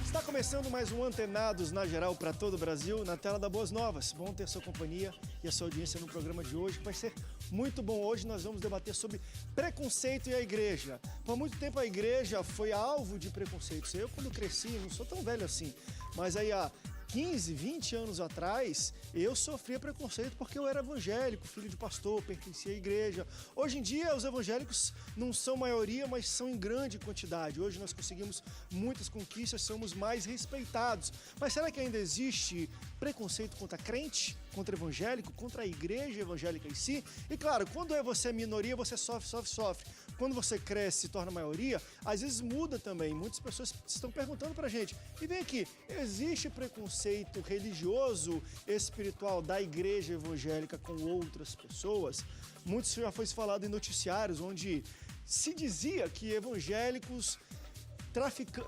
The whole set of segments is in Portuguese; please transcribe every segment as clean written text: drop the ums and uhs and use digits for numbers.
Está começando mais um Antenados na Geral para todo o Brasil, na tela da Boas Novas. Bom ter sua companhia e a sua audiência no programa de hoje, que vai ser muito bom. Hoje nós vamos debater sobre preconceito e a igreja. Por muito tempo a igreja foi alvo de preconceitos. Eu, quando cresci, não sou tão velho assim, mas aí há 15, 20 anos atrás, eu sofria preconceito porque eu era evangélico, filho de pastor, pertencia à igreja. Hoje em dia, os evangélicos não são maioria, mas são em grande quantidade. Hoje nós conseguimos muitas conquistas, somos mais respeitados. Mas será que ainda existe preconceito contra crente, contra evangélico, contra a igreja evangélica em si? E claro, quando você é minoria, você sofre. Quando você cresce e se torna maioria, às vezes muda também. Muitas pessoas estão perguntando pra gente, e vem aqui, existe preconceito religioso, espiritual da igreja evangélica com outras pessoas? Muitos já foi falado em noticiários onde se dizia que evangélicos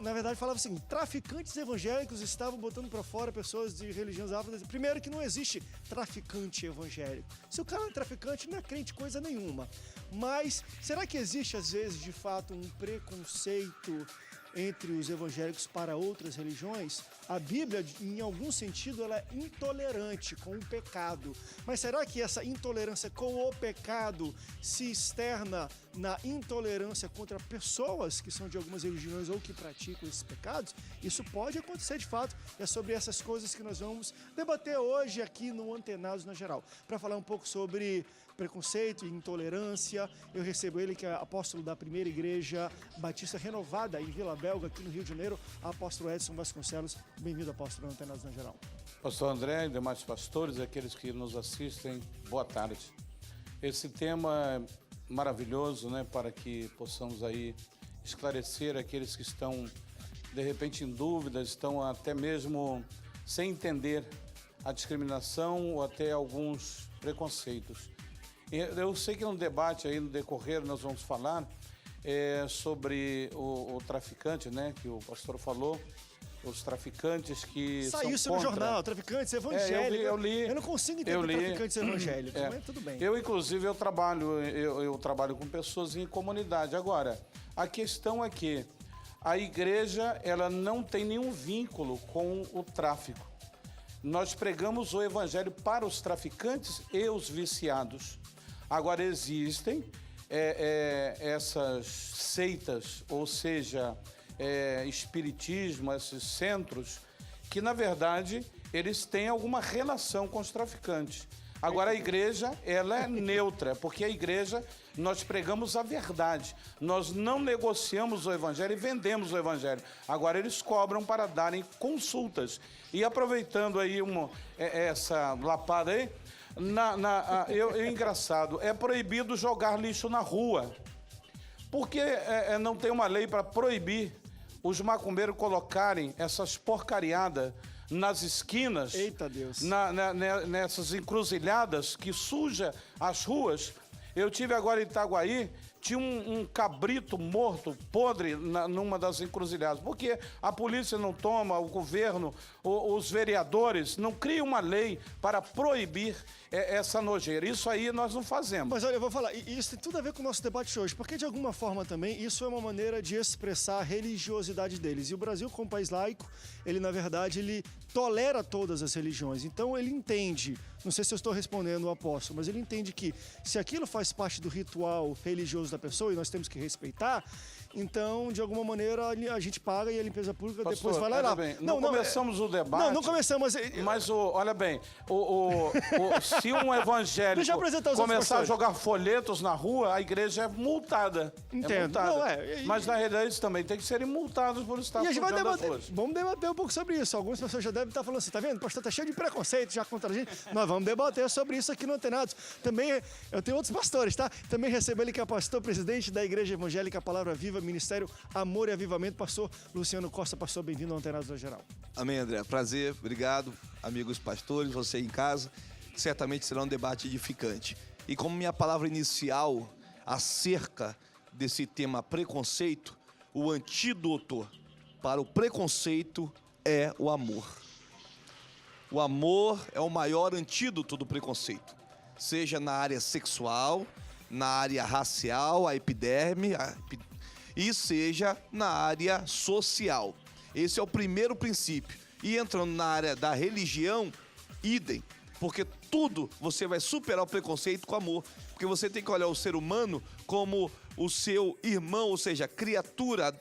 na verdade falava assim, traficantes evangélicos estavam botando para fora pessoas de religiões afro. Primeiro que não existe traficante evangélico. Se o cara é traficante, não é crente coisa nenhuma. Mas será que existe às vezes de fato um preconceito entre os evangélicos para outras religiões? A Bíblia, em algum sentido, ela é intolerante com o pecado. Mas será que essa intolerância com o pecado se externa na intolerância contra pessoas que são de algumas religiões ou que praticam esses pecados? Isso pode acontecer de fato. É sobre essas coisas que nós vamos debater hoje aqui no Antenados na Geral. Para falar um pouco sobre preconceito e intolerância, eu recebo ele, que é apóstolo da primeira igreja batista renovada em Vila Belga, aqui no Rio de Janeiro, apóstolo Edson Vasconcelos. Bem-vindo, apóstolo, no Antenados na Geral. Pastor André e demais pastores, aqueles que nos assistem, boa tarde. Esse tema é maravilhoso, né, para que possamos aí esclarecer aqueles que estão, de repente, em dúvida, estão até mesmo sem entender a discriminação ou até alguns preconceitos. Eu sei que no debate aí, no decorrer, nós vamos falar sobre o traficante, né, que o pastor falou, os traficantes que saiu são contra... no jornal, traficantes evangélicos. Eu li. Eu não consigo entender traficantes evangélicos, mas tudo bem. Eu, inclusive, eu trabalho com pessoas em comunidade. Agora, a questão é que a igreja, ela não tem nenhum vínculo com o tráfico. Nós pregamos o evangelho para os traficantes e os viciados. Agora, existem essas seitas, ou seja, espiritismo, esses centros, que, na verdade, eles têm alguma relação com os traficantes. Agora, a igreja, ela é neutra, porque a igreja, nós pregamos a verdade. Nós não negociamos o evangelho e vendemos o evangelho. Agora, eles cobram para darem consultas. E aproveitando aí essa lapada aí, engraçado, é proibido jogar lixo na rua. Porque não tem uma lei para proibir os macumbeiros colocarem essas porcariadas nas esquinas, eita Deus, nessas encruzilhadas que suja as ruas. Eu tive agora em Itaguaí, tinha um cabrito morto, podre, numa das encruzilhadas. Porque a polícia não toma, o governo, os vereadores não criam uma lei para proibir essa nojeira. Isso aí nós não fazemos. Mas olha, eu vou falar, isso tem tudo a ver com o nosso debate de hoje, porque de alguma forma também isso é uma maneira de expressar a religiosidade deles. E o Brasil, como país laico, ele na verdade, ele tolera todas as religiões. Então ele entende, não sei se eu estou respondendo o apóstolo, mas ele entende que se aquilo faz parte do ritual religioso da pessoa e nós temos que respeitar, então de alguma maneira a gente paga e a limpeza pública pastor, depois vai lá. Bem, não começamos o debate. Não começamos. Mas olha bem, se um evangélico começar a jogar folhetos na rua, a igreja é multada. Entendo. É multada. Mas na realidade eles também têm que serem multados por estar sujando as ruas. Vamos debater um pouco sobre isso. Algumas pessoas já devem estar falando assim, tá vendo? O pastor tá cheio de preconceito já contra a gente. Nós vamos debater sobre isso aqui no Antenados. Também, eu tenho outros pastores, tá? Também recebo ele que é pastor presidente da Igreja Evangélica Palavra Viva, Ministério Amor e Avivamento, pastor Luciano Costa. Pastor, bem-vindo ao Antenados na Geral. Amém, André. Prazer, obrigado, amigos pastores, você em casa. Certamente será um debate edificante. E como minha palavra inicial acerca desse tema preconceito, o antídoto para o preconceito é o amor. O amor é o maior antídoto do preconceito, seja na área sexual, na área racial, a epiderme, e seja na área social. Esse é o primeiro princípio. E entrando na área da religião, idem, porque tudo você vai superar o preconceito com amor, porque você tem que olhar o ser humano como o seu irmão, ou seja, criatura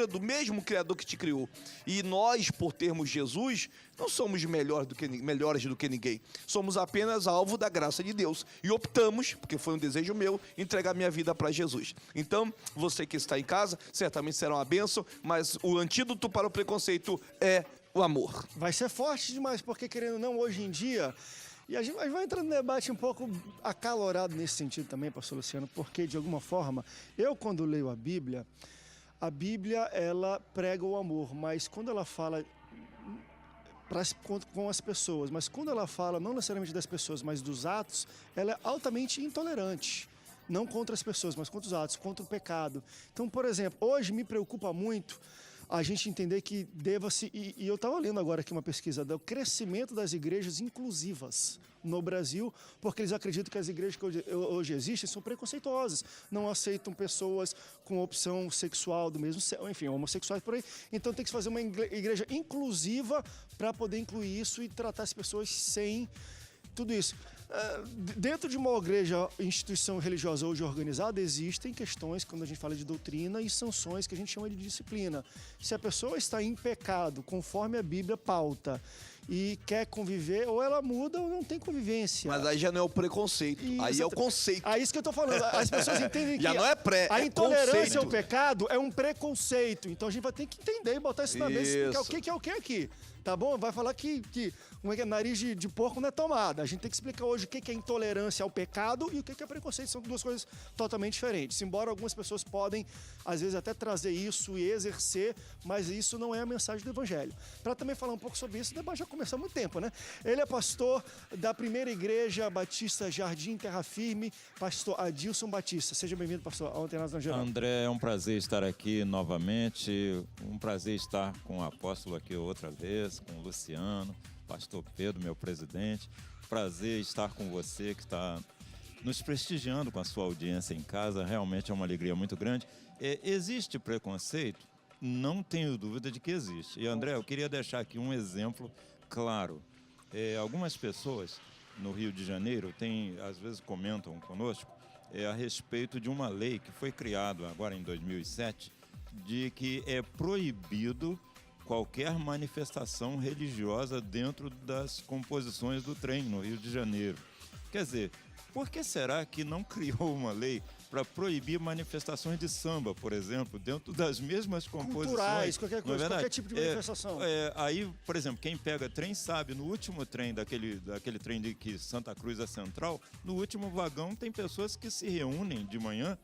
do mesmo Criador que te criou. E nós, por termos Jesus, não somos melhores do que ninguém. Somos apenas alvo da graça de Deus. E optamos, porque foi um desejo meu, entregar minha vida para Jesus. Então, você que está em casa, certamente será uma bênção, mas o antídoto para o preconceito é o amor. Vai ser forte demais, porque querendo ou não, hoje em dia... E a gente vai entrar num debate um pouco acalorado nesse sentido também, pastor Luciano, porque, de alguma forma, eu, quando leio a Bíblia, ela prega o amor, mas quando ela fala com as pessoas, mas quando ela fala não necessariamente das pessoas, mas dos atos, ela é altamente intolerante. Não contra as pessoas, mas contra os atos, contra o pecado. Então, por exemplo, hoje me preocupa muito a gente entender que deva-se... E eu estava lendo agora aqui uma pesquisa do crescimento das igrejas inclusivas no Brasil, porque eles acreditam que as igrejas que hoje existem são preconceituosas, não aceitam pessoas com opção sexual do mesmo sexo, enfim, homossexuais por aí. Então tem que se fazer uma igreja inclusiva para poder incluir isso e tratar as pessoas sem tudo isso. Dentro de uma igreja, instituição religiosa hoje organizada, existem questões, quando a gente fala de doutrina, e sanções que a gente chama de disciplina. Se a pessoa está em pecado, conforme a Bíblia pauta, e quer conviver, ou ela muda ou não tem convivência. Mas aí já não é o preconceito, aí é o conceito. É isso que eu estou falando. As pessoas entendem que já não é a intolerância conceito. ao pecado é um preconceito. Então a gente vai ter que entender e botar isso na mesa. O que é o que aqui? Tá bom? Vai falar que como é que é, nariz de porco não é tomada. A gente tem que explicar hoje o que é intolerância ao pecado e o que é preconceito. São duas coisas totalmente diferentes. Embora algumas pessoas podem, às vezes, até trazer isso e exercer, mas isso não é a mensagem do Evangelho. Para também falar um pouco sobre isso, o debate já começou há muito tempo, né? Ele é pastor da Primeira Igreja Batista Jardim Terra Firme, pastor Adilson Batista. Seja bem-vindo, pastor, ao Antenados na Geral. André, é um prazer estar aqui novamente, um prazer estar com o apóstolo aqui outra vez, com o Luciano, pastor Pedro, meu presidente. Prazer estar com você que está nos prestigiando com a sua audiência em casa, realmente é uma alegria muito grande. Existe preconceito? Não tenho dúvida de que existe. E André, eu queria deixar aqui um exemplo claro. Algumas pessoas no Rio de Janeiro às vezes comentam conosco a respeito de uma lei que foi criada agora em 2007, de que é proibido qualquer manifestação religiosa dentro das composições do trem no Rio de Janeiro. Quer dizer, por que será que não criou uma lei para proibir manifestações de samba, por exemplo, dentro das mesmas composições? Culturais, qualquer coisa, qualquer tipo de manifestação. Aí, por exemplo, quem pega trem sabe, no último trem daquele trem de que Santa Cruz é Central, no último vagão tem pessoas que se reúnem de manhã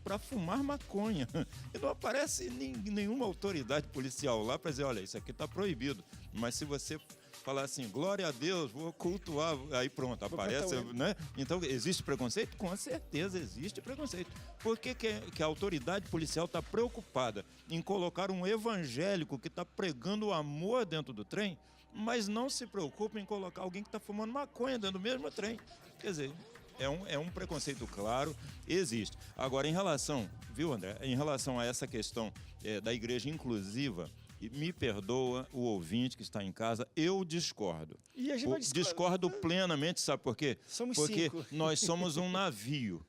para fumar maconha. E não aparece nenhuma autoridade policial lá para dizer, olha, isso aqui está proibido. Mas se você falar assim, glória a Deus, vou cultuar, aí pronto, aparece, né? Então, existe preconceito? Com certeza existe preconceito. Por que a autoridade policial está preocupada em colocar um evangélico que está pregando o amor dentro do trem, mas não se preocupa em colocar alguém que está fumando maconha dentro do mesmo trem? Quer dizer, é um preconceito claro, existe. Agora, em relação, viu, André, em relação a essa questão da igreja inclusiva, e me perdoa o ouvinte que está em casa, eu discordo. E a gente vai discordo plenamente, sabe por quê? Porque 5. nós somos um navio.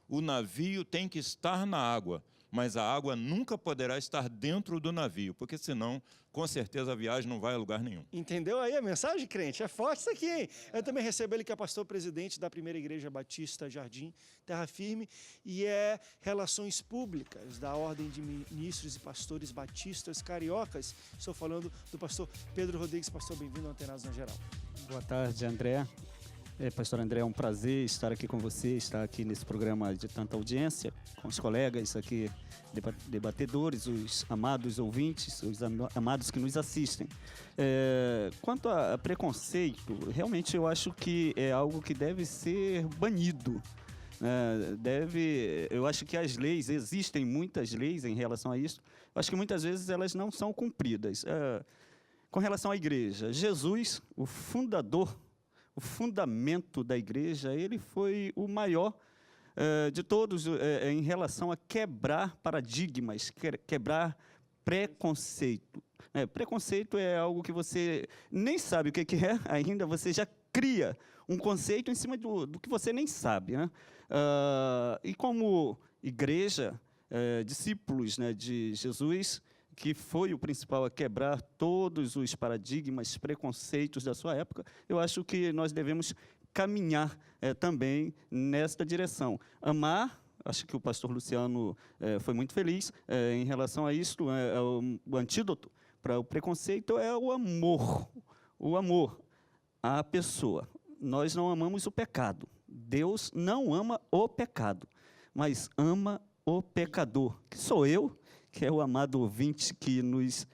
O navio tem que estar na água, mas a água nunca poderá estar dentro do navio, porque senão, com certeza, a viagem não vai a lugar nenhum. Entendeu aí a mensagem, crente? É forte isso aqui, hein? Eu também recebo ele que é pastor presidente da Primeira Igreja Batista Jardim Terra Firme e é Relações Públicas da Ordem de Ministros e Pastores Batistas Cariocas. Estou falando do pastor Pedro Rodrigues. Pastor, bem-vindo ao Antenados na Geral. Boa tarde, André. Pastor André, é um prazer estar aqui com você, estar aqui nesse programa de tanta audiência, com os colegas aqui, debatedores, os amados ouvintes, os amados que nos assistem. Quanto a preconceito, realmente eu acho que é algo que deve ser banido. Eu acho que as leis, existem muitas leis em relação a isso, eu acho que muitas vezes elas não são cumpridas. Com relação à igreja, Jesus, o fundador, o fundamento da igreja, ele foi o maior de todos em relação a quebrar paradigmas, quebrar preconceito. Preconceito é algo que você nem sabe o que é ainda, você já cria um conceito em cima do que você nem sabe. Né? E como igreja, discípulos, né, de Jesus, que foi o principal a quebrar todos os paradigmas, preconceitos da sua época, eu acho que nós devemos caminhar também nesta direção. Amar, acho que o pastor Luciano foi muito feliz em relação a isso, o antídoto para o preconceito é o amor à pessoa. Nós não amamos o pecado. Deus não ama o pecado, mas ama o pecador, que sou eu, que é o amado ouvinte que nos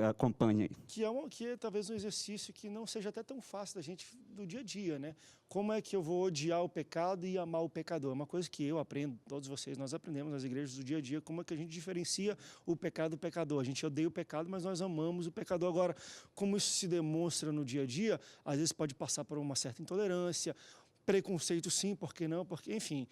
acompanha aí. Que é talvez um exercício que não seja até tão fácil da gente do dia a dia, né? Como é que eu vou odiar o pecado e amar o pecador? É uma coisa que eu aprendo, todos vocês, nós aprendemos nas igrejas do dia a dia, como é que a gente diferencia o pecado do pecador. A gente odeia o pecado, mas nós amamos o pecador. Agora, como isso se demonstra no dia a dia, às vezes pode passar por uma certa intolerância, preconceito sim, por que não? Porque, enfim,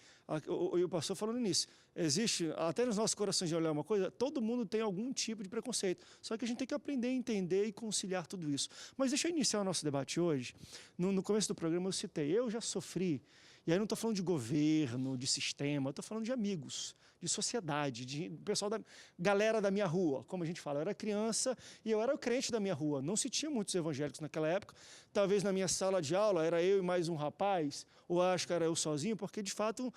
o pastor falando nisso, existe, até nos nossos corações de olhar uma coisa, todo mundo tem algum tipo de preconceito, só que a gente tem que aprender a entender e conciliar tudo isso. Mas deixa eu iniciar o nosso debate hoje. No começo do programa eu citei, eu já sofri, e aí não estou falando de governo, de sistema, eu estou falando de amigos, de sociedade, de pessoal galera da minha rua, como a gente fala. Eu era criança e eu era o crente da minha rua. Não se tinha muitos evangélicos naquela época. Talvez na minha sala de aula era eu e mais um rapaz, ou acho que era eu sozinho, porque de fato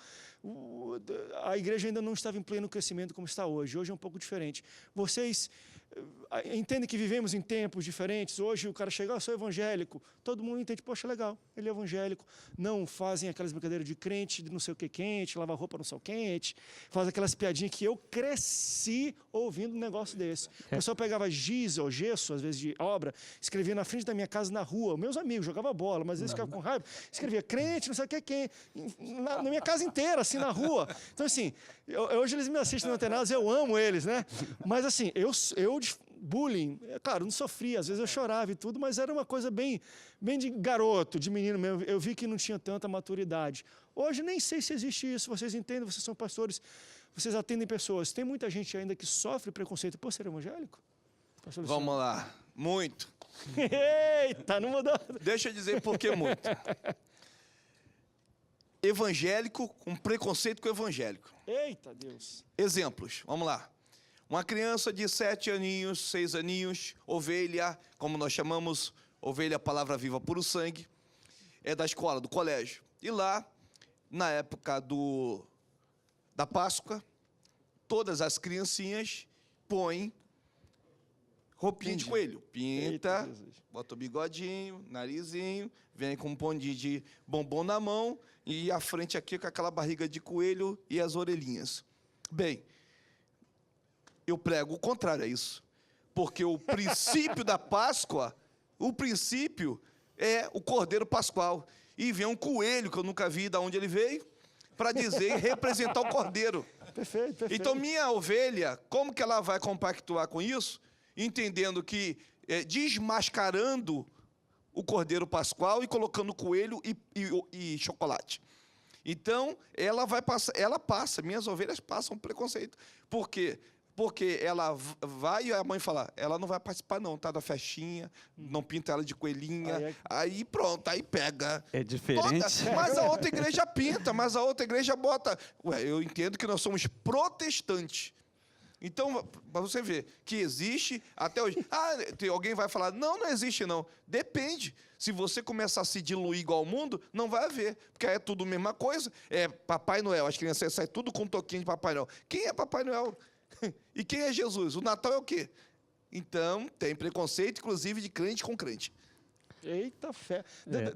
a igreja ainda não estava em pleno crescimento como está hoje. Hoje é um pouco diferente. Vocês entendem que vivemos em tempos diferentes. Hoje o cara chega, eu sou evangélico. Todo mundo entende, poxa, legal, ele é evangélico. Não fazem aquelas brincadeiras de crente, de não sei o que quente, lava roupa no sol quente, faz aquelas piadinhas que eu cresci ouvindo um negócio desse. O pessoal pegava giz ou gesso, às vezes de obra, escrevia na frente da minha casa na rua. Meus amigos jogavam bola, mas eles ficavam com raiva, escrevia crente, não sei o que quem, na minha casa inteira, assim, na rua. Então, assim, hoje eles me assistem no Antenados, eu amo eles, né? Mas, assim, eu bullying, claro, não sofria, às vezes eu chorava e tudo, mas era uma coisa bem de garoto, de menino mesmo. Eu vi que não tinha tanta maturidade. Hoje nem sei se existe isso, vocês entendem, vocês são pastores, vocês atendem pessoas. Tem muita gente ainda que sofre preconceito por ser evangélico? Vamos lá, muito. Eita, não mudou. Deixa eu dizer por que muito. Evangélico com preconceito com evangélico. Eita, Deus. Exemplos, vamos lá. Uma criança de 7 aninhos, 6 aninhos, ovelha, como nós chamamos, ovelha, palavra viva, puro sangue, é da escola, do colégio. E lá, na época da Páscoa, todas as criancinhas põem roupinha de coelho. Pinta, bota o bigodinho, narizinho, vem com um pondinho de bombom na mão e a frente aqui com aquela barriga de coelho e as orelhinhas. Bem, eu prego o contrário a isso. Porque o princípio da Páscoa, o princípio é o Cordeiro Pascual. E vem um coelho, que eu nunca vi de onde ele veio, para dizer, representar o Cordeiro. Perfeito, perfeito. Então, minha ovelha, como que ela vai compactuar com isso? Entendendo que, desmascarando o Cordeiro Pascual e colocando coelho e chocolate. Então, ela passa, minhas ovelhas passam preconceito. Por quê? Porque ela vai e a mãe fala, ela não vai participar não, tá, da festinha, não pinta ela de coelhinha, aí pronto, aí pega. É diferente. Mas a outra igreja pinta, mas a outra igreja bota. Ué, eu entendo que nós somos protestantes. Então, para você ver que existe até hoje. Alguém vai falar, não existe não. Depende. Se você começar a se diluir igual ao mundo, não vai haver. Porque é tudo a mesma coisa. É Papai Noel, as crianças saem tudo com um toquinho de Papai Noel. Quem é Papai Noel? E quem é Jesus? O Natal é o quê? Então, tem preconceito, inclusive, de crente com crente. Eita fé.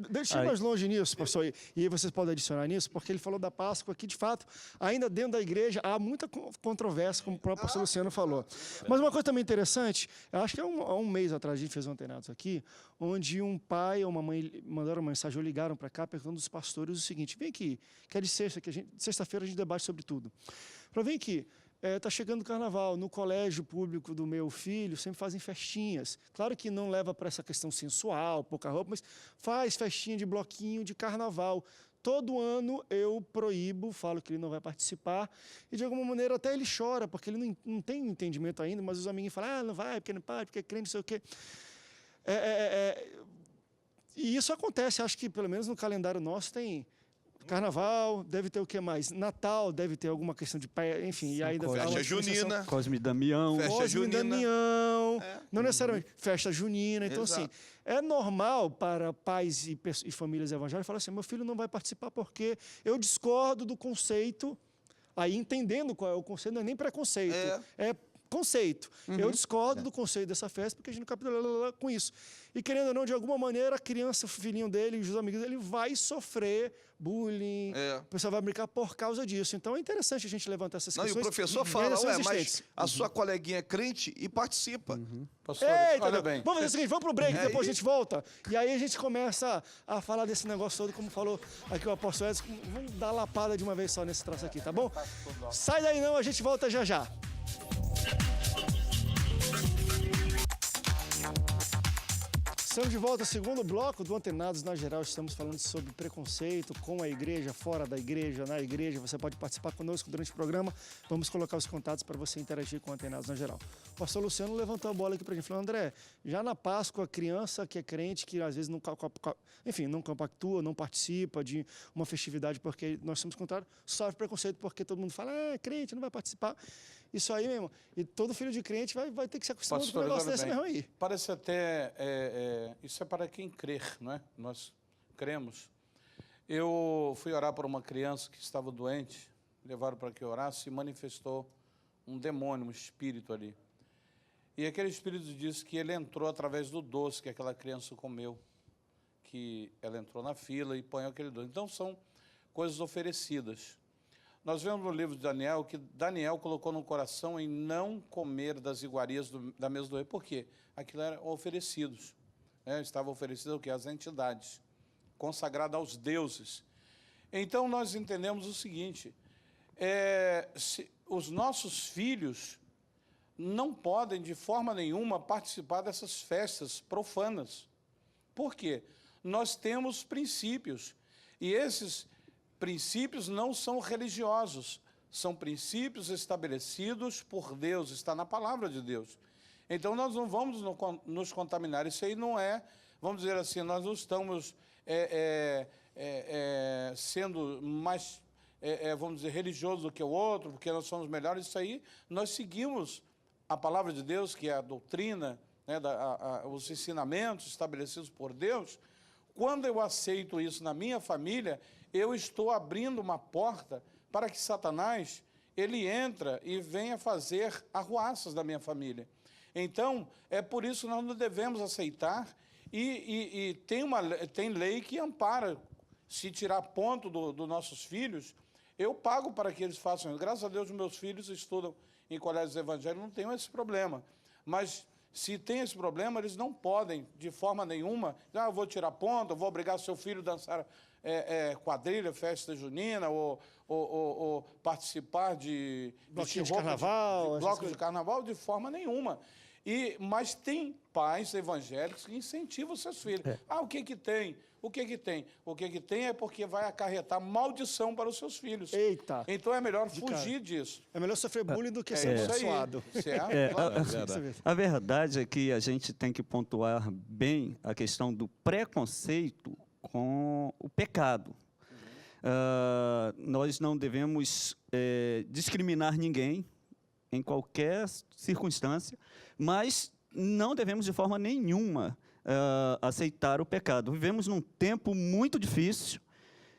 Deixa eu ir mais longe nisso, pastor. E aí vocês podem adicionar nisso, porque ele falou da Páscoa que, de fato, ainda dentro da igreja há muita controvérsia, como o próprio pastor Luciano falou. Mas uma coisa também interessante, eu acho que há um mês atrás a gente fez um Antenados aqui, onde um pai ou uma mãe mandaram uma mensagem ou ligaram para cá perguntando aos pastores o seguinte, vem aqui, que é de sexta, sexta-feira a gente debate sobre tudo. Vem aqui, Está chegando o carnaval. No colégio público do meu filho, sempre fazem festinhas. Claro que não leva para essa questão sensual, pouca roupa, mas faz festinha de bloquinho de carnaval. Todo ano eu proíbo, falo que ele não vai participar, e de alguma maneira até ele chora, porque ele não tem entendimento ainda, mas os amiguinhos falam, não vai, porque não pode, porque é crente, não sei o quê. E isso acontece, acho que pelo menos no calendário nosso tem Carnaval, deve ter o que mais? Natal, deve ter alguma questão de pai, enfim. E ainda Festa junina. Cosme e Damião. Festa Cosme e junina. Damião. Não necessariamente. Festa junina. Então, Exato. assim, é normal para pais e famílias evangélicas falar assim, meu filho não vai participar porque eu discordo do conceito, aí entendendo qual é o conceito, não é nem preconceito, é conceito. Eu discordo do conceito dessa festa porque a gente não capitula com isso. E querendo ou não, de alguma maneira, a criança, o filhinho dele, os amigos dele, vai sofrer bullying, o pessoal vai brincar por causa disso. Então é interessante a gente levantar essas Não, e questões. o professor e fala, ainda são ué, mas existentes. a sua coleguinha é crente e participa. Pastor, Eita, olha bem. vamos fazer o seguinte, vamos pro break, depois a gente volta. E aí a gente começa a falar desse negócio todo, como falou aqui o apóstolo Edson. Vamos dar lapada de uma vez só nesse troço aqui, tá bom? Sai daí não, a gente volta já já. Estamos de volta ao segundo bloco do Antenados na Geral. Estamos falando sobre preconceito com a igreja, fora da igreja, na igreja. Você pode participar conosco durante o programa. Vamos colocar os contatos para você interagir com o Antenados na Geral. O pastor Luciano levantou a bola aqui para a gente. Falou, André, já na Páscoa, a criança que é crente, que às vezes não compactua, não participa de uma festividade, porque nós somos contrários, sofre preconceito porque todo mundo fala, crente, não vai participar. Isso aí mesmo. E todo filho de crente vai ter que se acostumar com um negócio desse mesmo aí. Parece até... isso é para quem crer, não é? Nós cremos. Eu fui orar por uma criança que estava doente, levaram para que eu orasse, e manifestou um demônio, um espírito ali. E aquele espírito disse que ele entrou através do doce que aquela criança comeu, que ela entrou na fila e põe aquele doce. Então, são coisas oferecidas. Nós vemos no livro de Daniel que Daniel colocou no coração em não comer das iguarias da mesa do rei. Por quê? Aquilo era oferecidos. Estava oferecido o quê? Às entidades, consagrado aos deuses. Então, nós entendemos o seguinte, os nossos filhos não podem, de forma nenhuma, participar dessas festas profanas. Por quê? Nós temos princípios, e esses princípios não são religiosos, são princípios estabelecidos por Deus, está na palavra de Deus. Então, nós não vamos nos contaminar. Isso aí não é, vamos dizer assim, nós não estamos sendo mais, vamos dizer, religiosos do que o outro, porque nós somos melhores. Isso aí, nós seguimos a palavra de Deus, que é a doutrina, os ensinamentos estabelecidos por Deus. Quando eu aceito isso na minha família, eu estou abrindo uma porta para que Satanás, ele entra e venha fazer arruaças da minha família. Então, é por isso que nós não devemos aceitar, e tem lei que ampara. Se tirar ponto dos nossos filhos, eu pago para que eles façam isso. Graças a Deus, meus filhos estudam em colégios evangélicos, não tenho esse problema. Mas, se tem esse problema, eles não podem, de forma nenhuma, eu vou tirar ponto, eu vou obrigar seu filho a dançar quadrilha, festa junina, ou participar de bloquinho de carnaval, blocos de carnaval, de forma nenhuma. Mas tem pais evangélicos que incentivam os seus filhos. O que que tem? O que que tem? O que que tem é porque vai acarretar maldição para os seus filhos. Eita! Então é melhor fugir disso. É melhor sofrer bullying do que ser abençoado. A verdade é que a gente tem que pontuar bem a questão do preconceito com o pecado. Nós não devemos discriminar ninguém em qualquer circunstância, mas não devemos de forma nenhuma aceitar o pecado. Vivemos num tempo muito difícil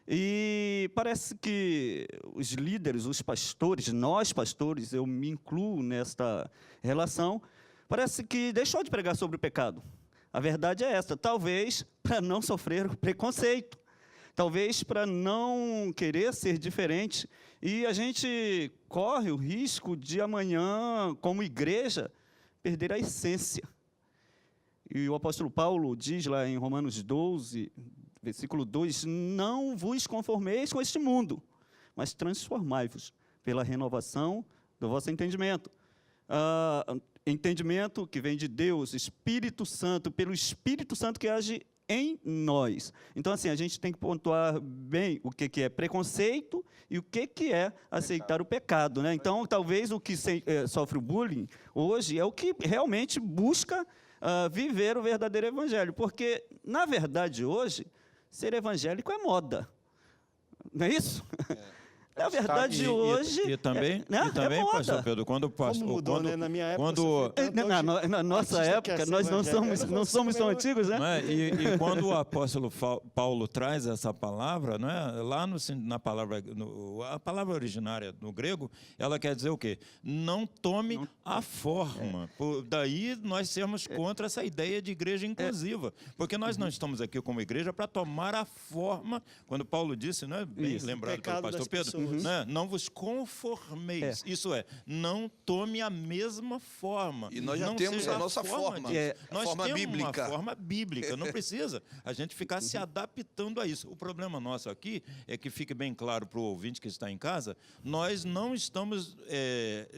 e parece que os líderes, os pastores, nós pastores, eu me incluo nesta relação, parece que deixou de pregar sobre o pecado. A verdade é essa, talvez para não sofrer preconceito, talvez para não querer ser diferente, e a gente corre o risco de amanhã, como igreja, perder a essência. E o apóstolo Paulo diz lá em Romanos 12, versículo 2, não vos conformeis com este mundo, mas transformai-vos pela renovação do vosso entendimento. Entendimento que vem de Deus, Espírito Santo, pelo Espírito Santo que age em nós. Então, assim, a gente tem que pontuar bem o que é preconceito e o que é aceitar o pecado, né? Então, talvez o que sofre o bullying hoje é o que realmente busca viver o verdadeiro evangelho, porque, na verdade, hoje, ser evangélico é moda. Não é isso? Na verdade, hoje... E também, é moda. pastor Pedro, quando... Como mudou, né? Na minha época... Quando, na nossa época, nós não somos tão antigos, né? não é? E quando o apóstolo Paulo traz essa palavra, não é? Lá na palavra, a palavra originária no grego, ela quer dizer o quê? Não tome a forma. Daí nós sermos contra essa ideia de igreja inclusiva. Porque nós não estamos aqui como igreja para tomar a forma, quando Paulo disse, não é? Bem lembrado pelo pastor Pedro, né? Não vos conformeis. Isso é, não tome a mesma forma. E nós já não temos a nossa forma. Nós forma temos bíblica. uma forma bíblica. Não precisa a gente ficar se adaptando a isso. O problema nosso aqui é que fique bem claro para o ouvinte que está em casa, nós não estamos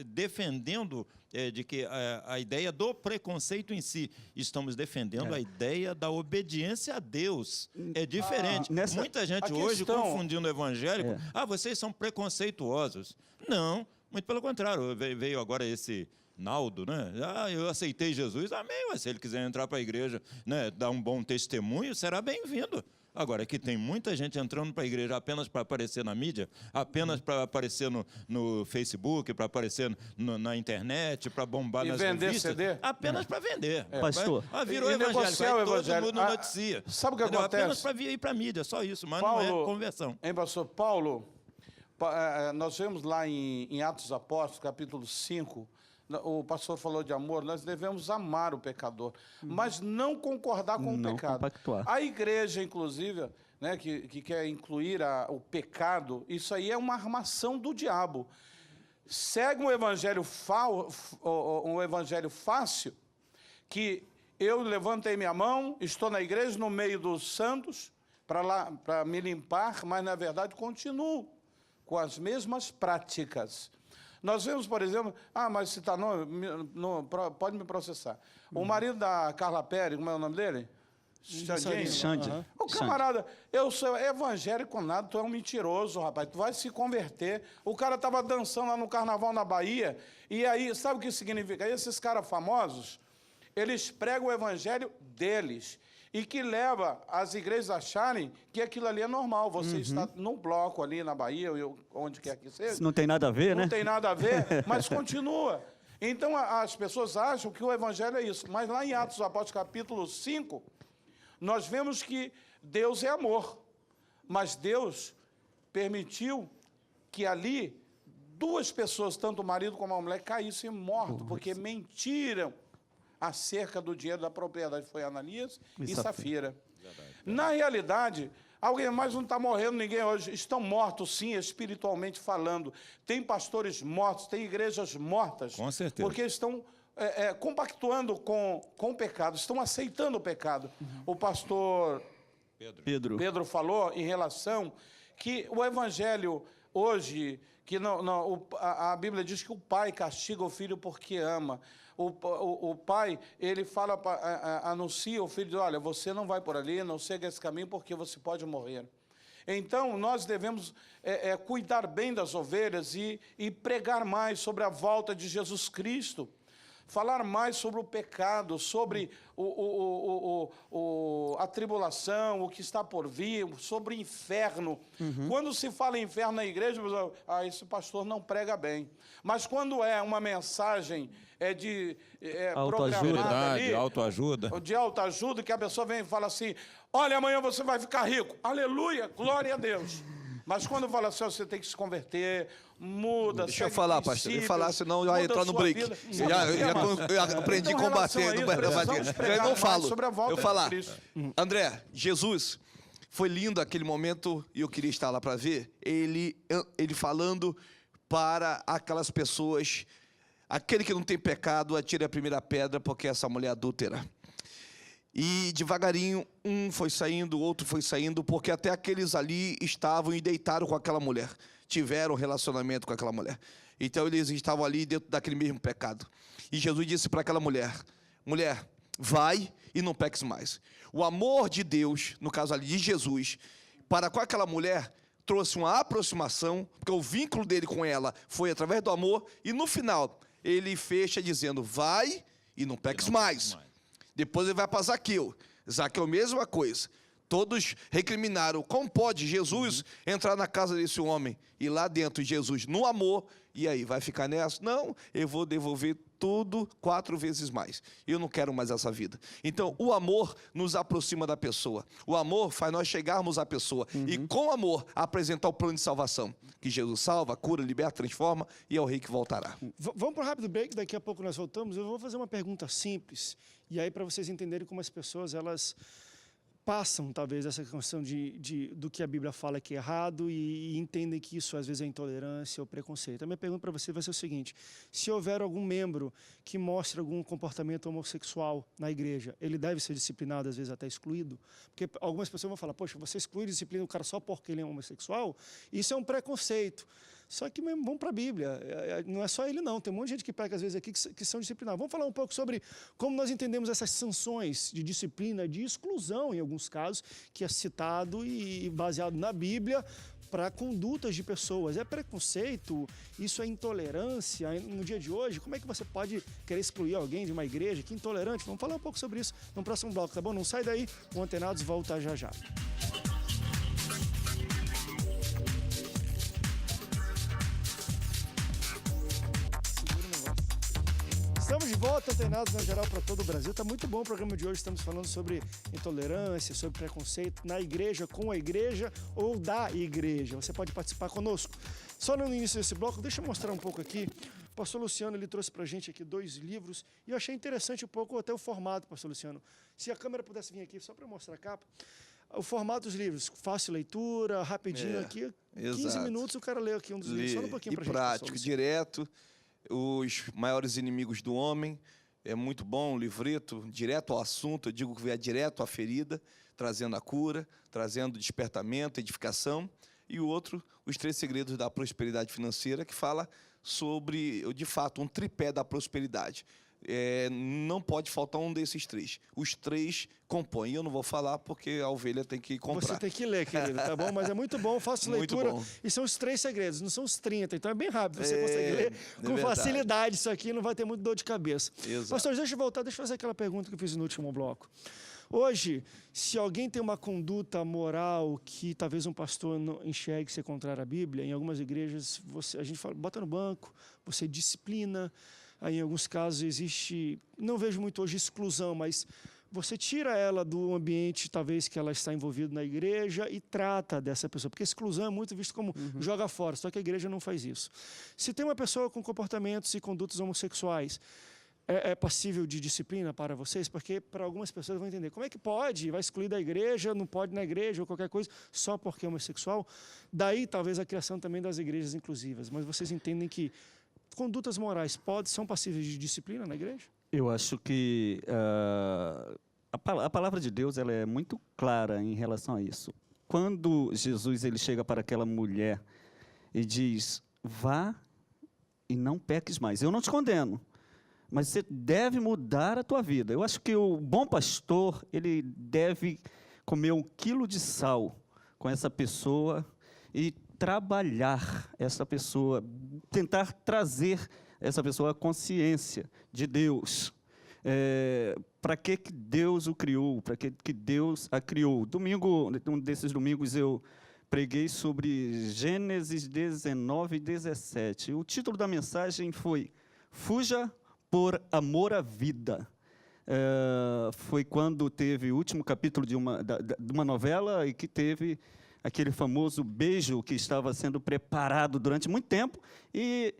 defendendo de que a ideia do preconceito em si. Estamos defendendo a ideia da obediência a Deus. É diferente. Muita gente hoje confundindo o evangélico. Vocês são preconceituosos. Não, muito pelo contrário. Veio agora esse Naldo, né? Eu aceitei Jesus. Amém. Mas se ele quiser entrar para a igreja, né, dar um bom testemunho, será bem-vindo. Agora, que tem muita gente entrando para a igreja apenas para aparecer na mídia, apenas para aparecer no Facebook, para aparecer na internet, para bombar nas revistas. CD? Apenas para vender. Pastor. Virou evangélico, aí todo mundo noticia. Sabe o que acontece? Apenas para ir para a mídia, só isso, mas não é conversão. Hein, pastor Paulo, nós vemos lá em Atos dos Apóstolos, capítulo 5, o pastor falou de amor, nós devemos amar o pecador, mas não concordar com o pecado. Compactuar. A igreja, inclusive, né, que quer incluir o pecado, isso aí é uma armação do diabo. Segue um evangelho fácil, que eu levantei minha mão, estou na igreja, no meio dos santos, para me limpar, mas, na verdade, continuo com as mesmas práticas. Nós vemos, por exemplo, mas se está pode me processar. O marido da Carla Pérez, como é o nome dele? Xande. O camarada, eu sou evangélico nada, tu é um mentiroso, rapaz, tu vai se converter. O cara estava dançando lá no carnaval na Bahia, e aí, sabe o que significa? Esses caras famosos, eles pregam o evangelho deles, e que leva as igrejas a acharem que aquilo ali é normal. Você está num bloco ali na Bahia, ou onde quer que seja. Isso não tem nada a ver, né? Não tem nada a ver, mas continua. Então, as pessoas acham que o evangelho é isso. Mas lá em Atos dos Apóstolos, capítulo 5, nós vemos que Deus é amor. Mas Deus permitiu que ali duas pessoas, tanto o marido como a mulher, caíssem mortos, porque mentiram acerca do dinheiro da propriedade. Foi Ananias e Safira. Na realidade, alguém mais não está morrendo, ninguém hoje. Estão mortos, sim, espiritualmente falando. Tem pastores mortos, tem igrejas mortas. Com certeza. Porque estão compactuando com o pecado, estão aceitando o pecado. O pastor Pedro falou em relação que o evangelho hoje, que a Bíblia diz que o pai castiga o filho porque ama. O pai, ele fala, anuncia o filho, diz, olha, você não vai por ali, não siga esse caminho, porque você pode morrer. Então, nós devemos cuidar bem das ovelhas e pregar mais sobre a volta de Jesus Cristo. Falar mais sobre o pecado, sobre a tribulação, o que está por vir, sobre o inferno. Quando se fala em inferno na igreja, esse pastor não prega bem. Mas quando é uma mensagem de autoajuda, de autoajuda, que a pessoa vem e fala assim, olha, amanhã você vai ficar rico. Aleluia, glória a Deus. Mas quando fala assim, você tem que se converter, muda. Deixa eu falar, pastor. Eu falar, senão já entrar no break. Eu aprendi a combater. Eu não falo. Eu falar. André, Jesus, foi lindo aquele momento, e eu queria estar lá para ver, ele falando para aquelas pessoas, aquele que não tem pecado, atire a primeira pedra, porque essa mulher é adúltera. E devagarinho, um foi saindo, o outro foi saindo, porque até aqueles ali estavam e deitaram com aquela mulher. Tiveram relacionamento com aquela mulher. Então eles estavam ali dentro daquele mesmo pecado. E Jesus disse para aquela mulher: mulher, vai e não peques mais. O amor de Deus, no caso ali de Jesus, para com aquela mulher, trouxe uma aproximação, porque o vínculo dele com ela foi através do amor, e no final, ele fecha dizendo: vai e não peques mais. Depois ele vai para Zaqueu. Zaqueu, mesma coisa. Todos recriminaram: como pode Jesus entrar na casa desse homem? E lá dentro, Jesus, no amor, e aí, vai ficar nessa? Não, eu vou devolver tudo 4 vezes mais. Eu não quero mais essa vida. Então, o amor nos aproxima da pessoa. O amor faz nós chegarmos à pessoa. E com amor, apresentar o plano de salvação. Que Jesus salva, cura, liberta, transforma, e é o rei que voltará. Vamos para um rápido break, daqui a pouco nós voltamos. Eu vou fazer uma pergunta simples, e aí para vocês entenderem como as pessoas, elas passam, talvez, essa questão do que a Bíblia fala que é errado e entendem que isso, às vezes, é intolerância ou preconceito. A minha pergunta para você vai ser o seguinte: se houver algum membro que mostre algum comportamento homossexual na igreja, ele deve ser disciplinado, às vezes até excluído? Porque algumas pessoas vão falar: poxa, você exclui e disciplina o cara só porque ele é homossexual? Isso é um preconceito. Só que vamos para a Bíblia, não é só ele não, tem um monte de gente que pega às vezes aqui que são disciplinados. Vamos falar um pouco sobre como nós entendemos essas sanções de disciplina, de exclusão em alguns casos, que é citado e baseado na Bíblia para condutas de pessoas. É preconceito? Isso é intolerância? No dia de hoje, como é que você pode querer excluir alguém de uma igreja? Que intolerante? Vamos falar um pouco sobre isso no próximo bloco, tá bom? Não sai daí, o Antenados volta já já. Estamos de volta, Antenados na geral para todo o Brasil. Está muito bom o programa de hoje. Estamos falando sobre intolerância, sobre preconceito na igreja, com a igreja ou da igreja. Você pode participar conosco. Só no início desse bloco, deixa eu mostrar um pouco aqui. O pastor Luciano, ele trouxe para a gente aqui 2 livros e eu achei interessante um pouco até o formato, pastor Luciano. Se a câmera pudesse vir aqui só para mostrar a capa. O formato dos livros, fácil leitura, rapidinho aqui. 15 minutos o cara lê aqui um dos livros. Fala um pouquinho para a gente. Prático, direto. Os maiores inimigos do homem, é muito bom, um livreto, direto ao assunto, eu digo que é direto à ferida, trazendo a cura, trazendo despertamento, edificação. E o outro, Os 3 Segredos da Prosperidade Financeira, que fala sobre, de fato, um tripé da prosperidade. Não pode faltar um desses 3. Os 3 compõem. Eu não vou falar porque a ovelha tem que comprar. Você tem que ler, querido, tá bom? Mas é muito bom, fácil leitura. Bom. E são os 3 segredos, não são os 30. Então é bem rápido. Você consegue ler com facilidade isso aqui, não vai ter muito dor de cabeça. Exato. Pastor, deixa eu voltar, deixa eu fazer aquela pergunta que eu fiz no último bloco. Hoje, se alguém tem uma conduta moral que talvez um pastor não enxergue ser contrária à Bíblia, em algumas igrejas a gente fala, bota no banco, você disciplina. Aí, em alguns casos existe, não vejo muito hoje exclusão, mas você tira ela do ambiente, talvez, que ela está envolvida na igreja e trata dessa pessoa. Porque exclusão é muito visto como joga fora, só que a igreja não faz isso. Se tem uma pessoa com comportamentos e condutas homossexuais, é passível de disciplina para vocês? Porque para algumas pessoas vão entender, como é que pode? Vai excluir da igreja, não pode na igreja ou qualquer coisa, só porque é homossexual? Daí, talvez, a criação também das igrejas inclusivas. Mas vocês entendem que condutas morais são passíveis de disciplina na igreja? Eu acho que a palavra de Deus ela é muito clara em relação a isso. Quando Jesus ele chega para aquela mulher e diz, vá e não peques mais. Eu não te condeno, mas você deve mudar a tua vida. Eu acho que o bom pastor ele deve comer 1 quilo de sal com essa pessoa e trabalhar essa pessoa, tentar trazer essa pessoa à consciência de Deus. Para que Deus o criou, para que Deus a criou. Um desses domingos eu preguei sobre Gênesis 19 e 17. O título da mensagem foi Fuja por amor à vida. Foi quando teve o último capítulo de uma novela e que teve aquele famoso beijo que estava sendo preparado durante muito tempo e,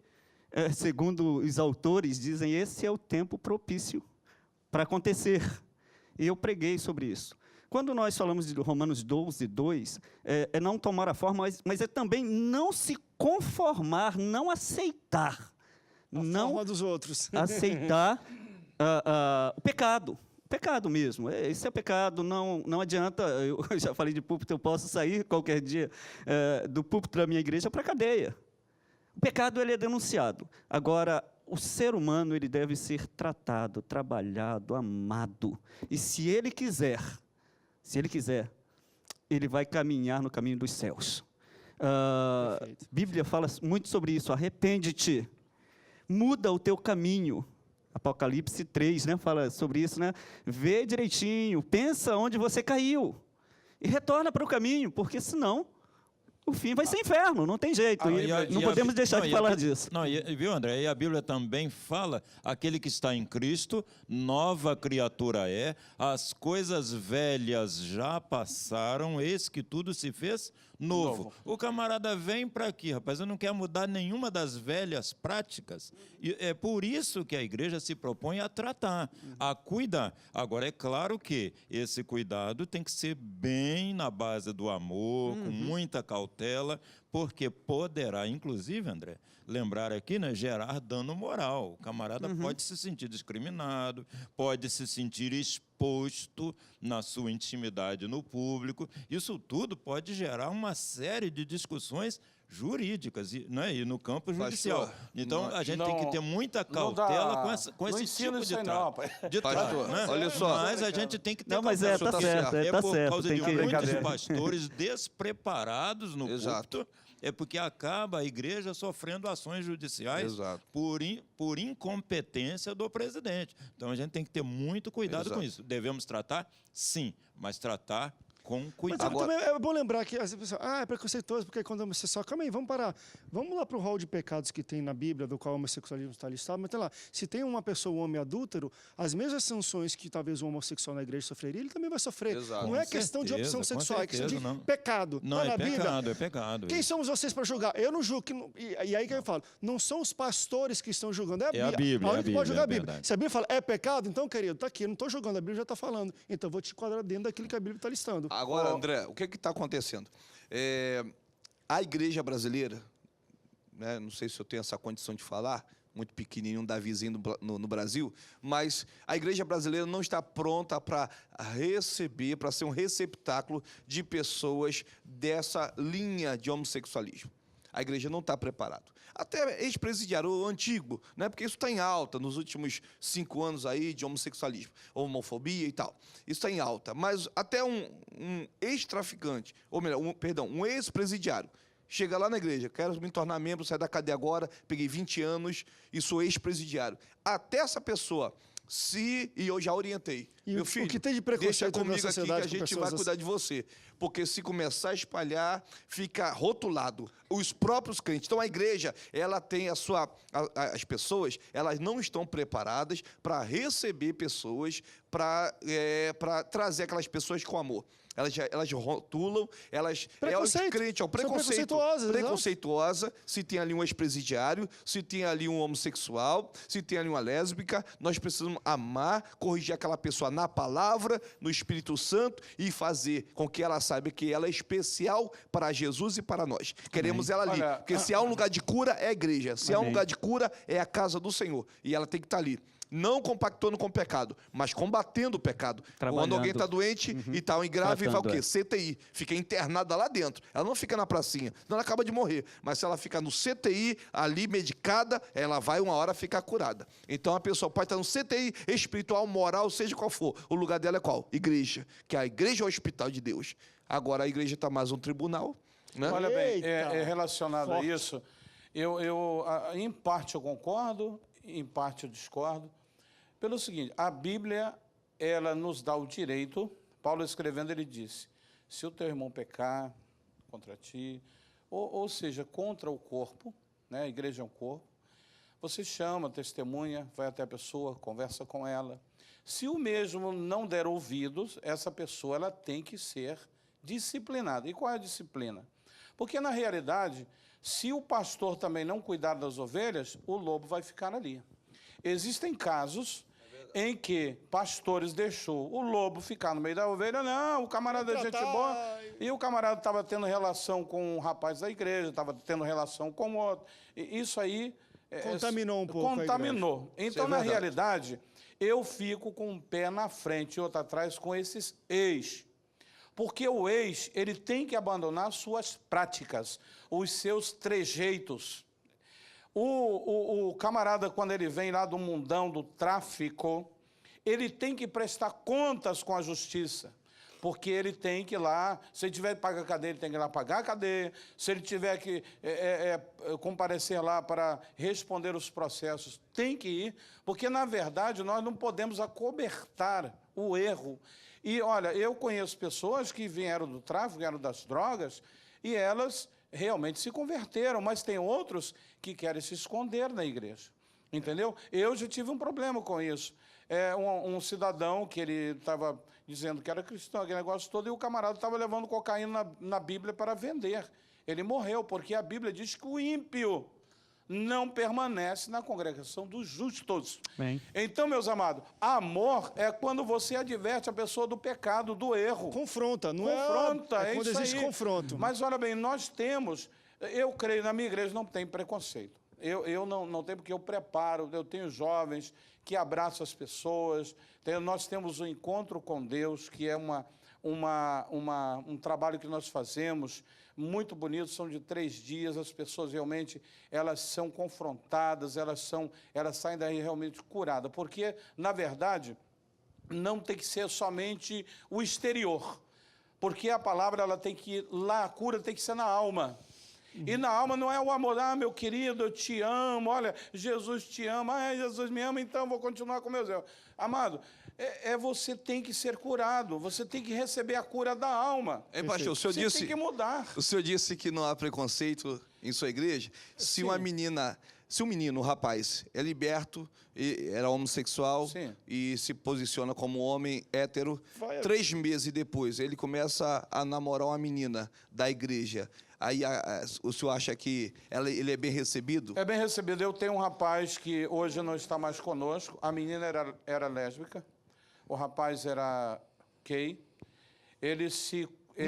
segundo os autores, dizem esse é o tempo propício para acontecer. E eu preguei sobre isso. Quando nós falamos de Romanos 12, 2, é não tomar a forma, mas é também não se conformar, não aceitar. A forma dos outros. Aceitar o pecado. Pecado mesmo, isso é pecado, não adianta, eu já falei de púlpito, eu posso sair qualquer dia do púlpito da minha igreja para a cadeia. O pecado ele é denunciado. Agora, o ser humano ele deve ser tratado, trabalhado, amado. E se ele quiser, ele vai caminhar no caminho dos céus. A Bíblia fala muito sobre isso, arrepende-te, muda o teu caminho. Apocalipse 3, né, fala sobre isso, né? Vê direitinho, pensa onde você caiu e retorna para o caminho, porque senão o fim vai ser inferno, não tem jeito. Não podemos deixar de falar disso. Não, viu, André? E a Bíblia também fala, aquele que está em Cristo, nova criatura é, as coisas velhas já passaram, eis que tudo se fez novo. O camarada vem para aqui, rapaz, eu não quero mudar nenhuma das velhas práticas. E é por isso que a igreja se propõe a tratar, a cuidar. Agora, é claro que esse cuidado tem que ser bem na base do amor, com muita cautela, porque poderá, inclusive, André, lembrar aqui, né, gerar dano moral. O camarada pode se sentir discriminado, pode se sentir exposto na sua intimidade no público. Isso tudo pode gerar uma série de discussões jurídicas, né, e no campo judicial. Pastor, então, a gente tem que ter muita cautela com esse tipo de trato. Né? Olha só. Mas a gente tem que ter mas cautela. tá certo, É tá por certo, causa tem de que... muitos pastores despreparados no púlpito, é porque acaba a igreja sofrendo ações judiciais por incompetência do presidente. Então, a gente tem que ter muito cuidado com isso. Devemos tratar? Sim, mas tratar com cuidado. Mas também é bom lembrar que as pessoas, é preconceituoso, porque quando é homossexual, calma aí, vamos parar. Vamos lá para o rol de pecados que tem na Bíblia, do qual o homossexualismo está listado, mas tem lá, se tem uma pessoa, um homem adúltero, as mesmas sanções que talvez um homossexual na igreja sofreria, ele também vai sofrer. Não é questão de opção sexual, é questão de pecado. Não, é pecado, é pecado. Quem somos vocês para julgar? Eu não julgo. E aí que eu falo, não são os pastores que estão julgando, é a Bíblia. A pode julgar a Bíblia. Se a Bíblia fala, é pecado, então, querido, está aqui, eu não estou julgando, a Bíblia já está falando. Então, eu vou te enquadrar dentro daquilo que a Bíblia está listando. Agora, André, o que está acontecendo? A igreja brasileira, né, não sei se eu tenho essa condição de falar, muito pequenininho, um Davizinho no Brasil, mas a igreja brasileira não está pronta para receber, para ser um receptáculo de pessoas dessa linha de homossexualismo. A igreja não está preparada. Até ex-presidiário antigo, né? Porque isso está em alta nos últimos 5 anos aí de homossexualismo, homofobia e tal. Isso está em alta. Mas até um ex-traficante, ou melhor, um ex-presidiário, chega lá na igreja, quero me tornar membro, sair da cadeia agora, peguei 20 anos e sou ex-presidiário. Até essa pessoa, e eu já orientei, e meu filho, o que tem de preconceito deixa comigo aqui que a gente vai cuidar assim. de você. Porque se começar a espalhar, fica rotulado. Os próprios crentes. Então, a igreja, ela tem as pessoas, elas não estão preparadas para receber pessoas, para trazer aquelas pessoas com amor. Elas rotulam, é o crente, é o preconceituosa, se tem ali um ex-presidiário, se tem ali um homossexual, se tem ali uma lésbica, nós precisamos amar, corrigir aquela pessoa na palavra, no Espírito Santo e fazer com que ela saiba que ela é especial para Jesus e para nós. Queremos ela ali, porque se há um lugar de cura, é a igreja, se há um lugar de cura, é a casa do Senhor, e ela tem que estar ali. Não compactando com o pecado, mas combatendo o pecado. Quando alguém está doente e está em grave, vai o quê? CTI. Fica internada lá dentro. Ela não fica na pracinha, senão ela acaba de morrer. Mas se ela fica no CTI, ali medicada, ela vai uma hora ficar curada. Então a pessoa pode estar no CTI espiritual, moral, seja qual for. O lugar dela é qual? Igreja. Que a igreja é o hospital de Deus. Agora a igreja está mais um tribunal. Né? Olha bem, relacionado a isso, em parte eu concordo, em parte eu discordo. Pelo seguinte, a Bíblia, ela nos dá o direito, Paulo escrevendo, ele disse, se o teu irmão pecar contra ti, ou seja, contra o corpo, né, a igreja é um corpo, você chama, testemunha, vai até a pessoa, conversa com ela. Se o mesmo não der ouvidos, essa pessoa ela tem que ser disciplinada. E qual é a disciplina? Porque, na realidade, se o pastor também não cuidar das ovelhas, o lobo vai ficar ali. Existem casos em que pastores deixou o lobo ficar no meio da ovelha, não, o camarada é gente boa, e o camarada estava tendo relação com um rapaz da igreja, estava tendo relação com outro, e isso aí... Contaminou um pouco. Contaminou. Então, na realidade, eu fico com um pé na frente e outro atrás com esses ex. Porque o ex, ele tem que abandonar suas práticas, os seus trejeitos. O camarada, quando ele vem lá do mundão do tráfico, ele tem que prestar contas com a justiça. Porque ele tem que ir lá, se ele tiver que pagar a cadeia, ele tem que ir lá pagar a cadeia. Se ele tiver que comparecer lá para responder os processos, tem que ir. Porque, na verdade, nós não podemos acobertar o erro. E, olha, eu conheço pessoas que vieram do tráfico, vieram das drogas, e elas realmente se converteram, mas tem outros que querem se esconder na igreja. Entendeu? Eu já tive um problema com isso. Um cidadão que ele estava dizendo que era cristão, aquele negócio todo, e o camarada estava levando cocaína na Bíblia para vender. Ele morreu, porque a Bíblia diz que o ímpio não permanece na congregação dos justos. Bem. Então, meus amados, amor é quando você adverte a pessoa do pecado, do erro. Confronta, não Confronta, é quando isso existe aí. confronto. Mas, olha bem, nós temos, eu creio, na minha igreja não tem preconceito. Eu não tenho, porque eu preparo, eu tenho jovens que abraçam as pessoas, nós temos um encontro com Deus, que é um trabalho que nós fazemos, muito bonito, são de 3 dias, as pessoas realmente, elas são confrontadas, elas saem daí realmente curadas, porque, na verdade, não tem que ser somente o exterior, porque a palavra, ela tem que ir lá, a cura tem que ser na alma. E na alma não é o amor, meu querido, eu te amo, olha, Jesus te ama, Jesus me ama, então vou continuar com meus erros. Amado, você tem que ser curado, você tem que receber a cura da alma. Pastor, Você tem que mudar. O senhor disse que não há preconceito em sua igreja. Se Sim. um menino, um rapaz, é liberto, era homossexual, Sim. e se posiciona como homem hétero, Vai- 3 meses depois, ele começa a namorar uma menina da igreja. Aí o senhor acha que ele é bem recebido? É bem recebido. Eu tenho um rapaz que hoje não está mais conosco, a menina era lésbica, o rapaz era gay,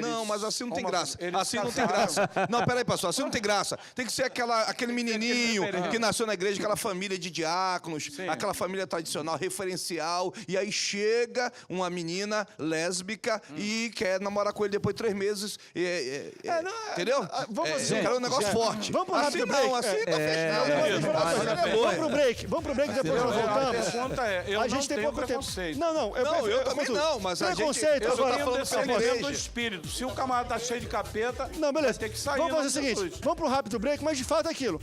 Não, mas assim não tem graça. Eles Assim não tem casaram. graça. Não, peraí, pastor, assim não tem graça. Tem que ser aquele menininho que nasceu na igreja, aquela família de diáconos, Sim. aquela família tradicional, referencial, e aí chega uma menina lésbica e quer namorar com ele depois de 3 meses. Entendeu? vamos fazer- Eu quero um negócio gente, forte. vamos pro Assim rápido não, break. assim tá fechado. Vamos pro break, depois nós A voltamos. pergunta eu A não gente tem tenho pouco preconceito. tempo. Não, Eu também não, mas a gente... Preconceito, Eu agora, tenho falando pra descendimento igreja. do espírito. Se o camarada tá cheio de capeta, Não, beleza. vai ter que sair. Vamos fazer o em nome de seguinte, Jesus. vamos para um rápido break, mas de fato é aquilo.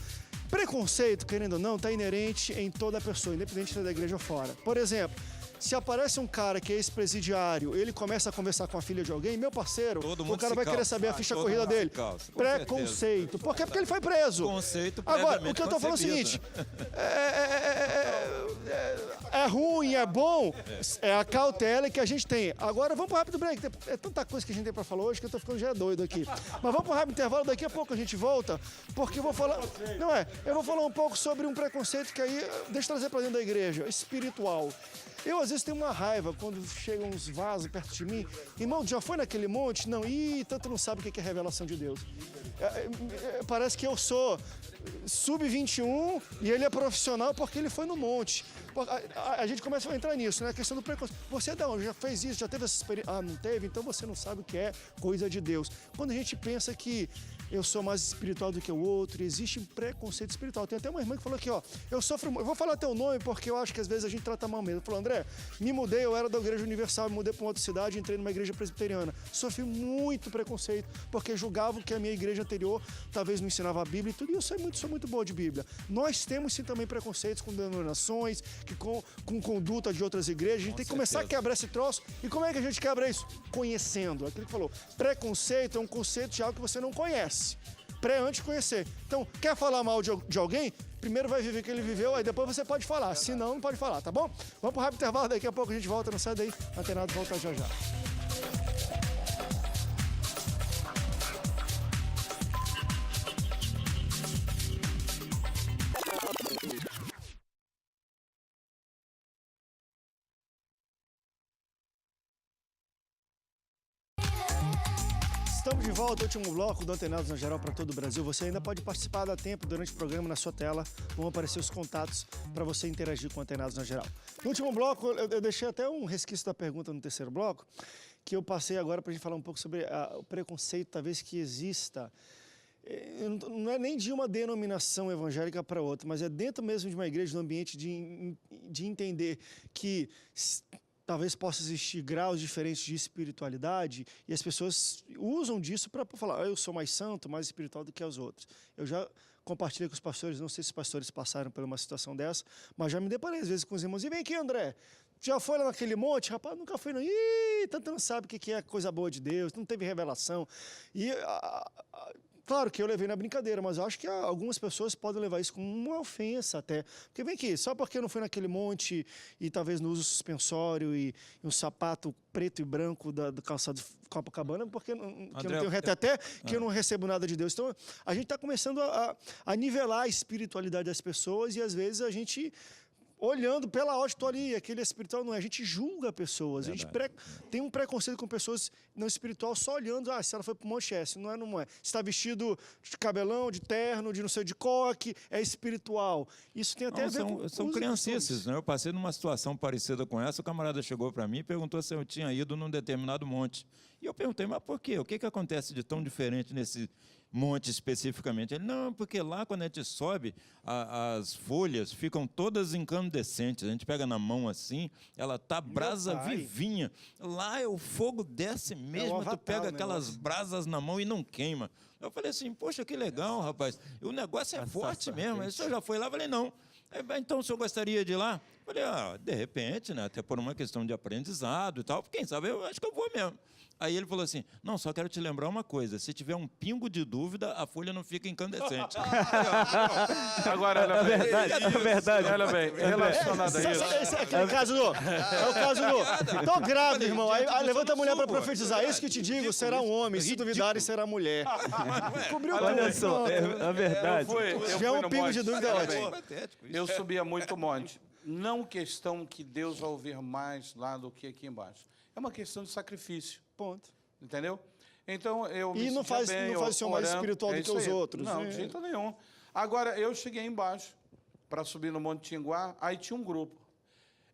Preconceito, querendo ou não, está inerente em toda pessoa, independente se é da igreja ou fora. Por exemplo, se aparece um cara que é ex-presidiário, ele começa a conversar com a filha de alguém, meu parceiro, Todo o mundo cara se vai querer calça. saber a ficha Todo corrida mundo se dele. calça, com Preconceito. Por quê? Porque ele foi preso. Conceito Agora, o que eu tô falando é o previamente seguinte, é ruim, é bom, é a cautela que a gente tem. Agora, vamos pro rápido break. É tanta coisa que a gente tem pra falar hoje que eu tô ficando já doido aqui. Mas vamos pro rápido intervalo, daqui a pouco a gente volta, porque eu vou falar... Não é? Eu vou falar um pouco sobre um preconceito que aí, deixa eu trazer pra dentro da igreja, espiritual. Eu, às vezes, tenho uma raiva quando chegam uns vasos perto de mim. Irmão, já foi naquele monte? Não. Ih, tanto não sabe o que é revelação de Deus. Parece que eu sou sub-21 e ele é profissional porque ele foi no monte. A gente começa a entrar nisso, né? A questão do preconceito. Você já fez isso, já teve essa experiência? Ah, não teve? Então você não sabe o que é coisa de Deus. Quando a gente pensa que eu sou mais espiritual do que o outro, existe um preconceito espiritual. Tem até uma irmã que falou aqui, ó, eu vou falar teu nome porque eu acho que às vezes a gente trata mal mesmo. Falou, André, me mudei, eu era da Igreja Universal, me mudei para uma outra cidade, entrei numa igreja presbiteriana. Sofri muito preconceito, porque julgavam que a minha igreja anterior talvez não ensinava a Bíblia e tudo, e eu sou muito boa de Bíblia. Nós temos sim também preconceitos com denominações, com conduta de outras igrejas, a gente tem que começar a quebrar esse troço. E como é que a gente quebra isso? Conhecendo. Aquilo que falou, preconceito é um conceito de algo que você não conhece. Antes de conhecer. Então, quer falar mal de alguém? Primeiro vai viver o que ele viveu, aí depois você pode falar. Se não, não pode falar, tá bom? Vamos pro rápido intervalo, daqui a pouco a gente volta, não sai daí. Antenado volta já já. Estamos de volta ao último bloco do Antenados na Geral para todo o Brasil. Você ainda pode participar, dá tempo durante o programa. Na sua tela vão aparecer os contatos para você interagir com o Antenados na Geral. No último bloco, eu deixei até um resquício da pergunta no terceiro bloco, que eu passei agora para a gente falar um pouco sobre o preconceito, talvez, que exista. Não é nem de uma denominação evangélica para outra, mas é dentro mesmo de uma igreja, no ambiente de entender que talvez possa existir graus diferentes de espiritualidade e as pessoas usam disso para falar, eu sou mais santo, mais espiritual do que os outros. Eu já compartilhei com os pastores, não sei se os pastores passaram por uma situação dessa, mas já me deparei às vezes com os irmãos. E vem aqui, André, já foi lá naquele monte? Rapaz, nunca fui não. Ih, tanto não sabe o que é coisa boa de Deus, não teve revelação. E claro que eu levei na brincadeira, mas eu acho que algumas pessoas podem levar isso como uma ofensa até. Porque vem aqui, só porque eu não fui naquele monte e talvez não uso suspensório e um sapato preto e branco do calçado Copacabana, porque que André, eu não tenho reteté, que eu não recebo nada de Deus. Então, a gente está começando a nivelar a espiritualidade das pessoas e às vezes a gente, olhando pela ótica ali, aquele espiritual não é. A gente julga pessoas, a gente tem um preconceito com pessoas não espiritual só olhando, se ela foi pro monte se não é, não é. Se está vestido de cabelão, de terno, de não sei, de coque, é espiritual. Isso tem até a ver com... São criancices, né? Eu passei numa situação parecida com essa, o camarada chegou para mim e perguntou se eu tinha ido num determinado monte. E eu perguntei, mas por quê? O que acontece de tão diferente nesse monte especificamente? Ele, não, porque lá quando a gente sobe, as folhas ficam todas incandescentes. A gente pega na mão assim, ela tá brasa vivinha. Lá o fogo desce mesmo, tu pega aquelas brasas na mão e não queima. Eu falei assim, poxa, que legal, rapaz. E o negócio é forte mesmo. Aí o senhor já foi lá? Eu falei, não. Então o senhor gostaria de ir lá? Eu falei, de repente, né? Até por uma questão de aprendizado e tal. Quem sabe eu acho que eu vou mesmo. Aí ele falou assim, não, só quero te lembrar uma coisa, se tiver um pingo de dúvida, a folha não fica incandescente. Agora, olha bem. É verdade. Olha bem, relacionado a isso. Esse é aquele caso do... É o caso do... Tô grávida, irmão. Aí levanta a mulher para profetizar. Isso que te digo, será um homem. Se duvidarem, será mulher. Cobriu tudo. Olha só, é verdade. Se tiver um pingo de dúvida, é ótimo. Eu subia muito monte. Não questão que Deus vai ouvir mais lá do que aqui embaixo. É uma questão de sacrifício. Ponto. Entendeu? Então, eu E não faz o senhor mais espiritual do que os outros. Não, de jeito nenhum. Agora, eu cheguei embaixo para subir no Monte Tinguá, aí tinha um grupo.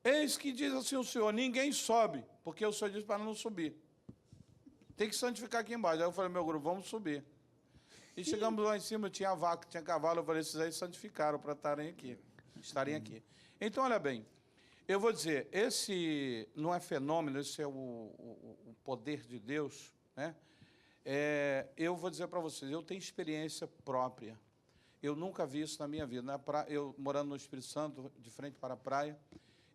Eis que diz assim o senhor, ninguém sobe, porque o senhor disse para não subir. Tem que santificar aqui embaixo. Aí eu falei, meu grupo, vamos subir. E chegamos lá em cima, tinha vaca, tinha cavalo, eu falei, esses aí santificaram para estarem aqui. Então, olha bem, eu vou dizer, esse não é fenômeno, esse é o poder de Deus, né? Eu vou dizer para vocês, eu tenho experiência própria. Eu nunca vi isso na minha vida. Eu morando no Espírito Santo, de frente para a praia,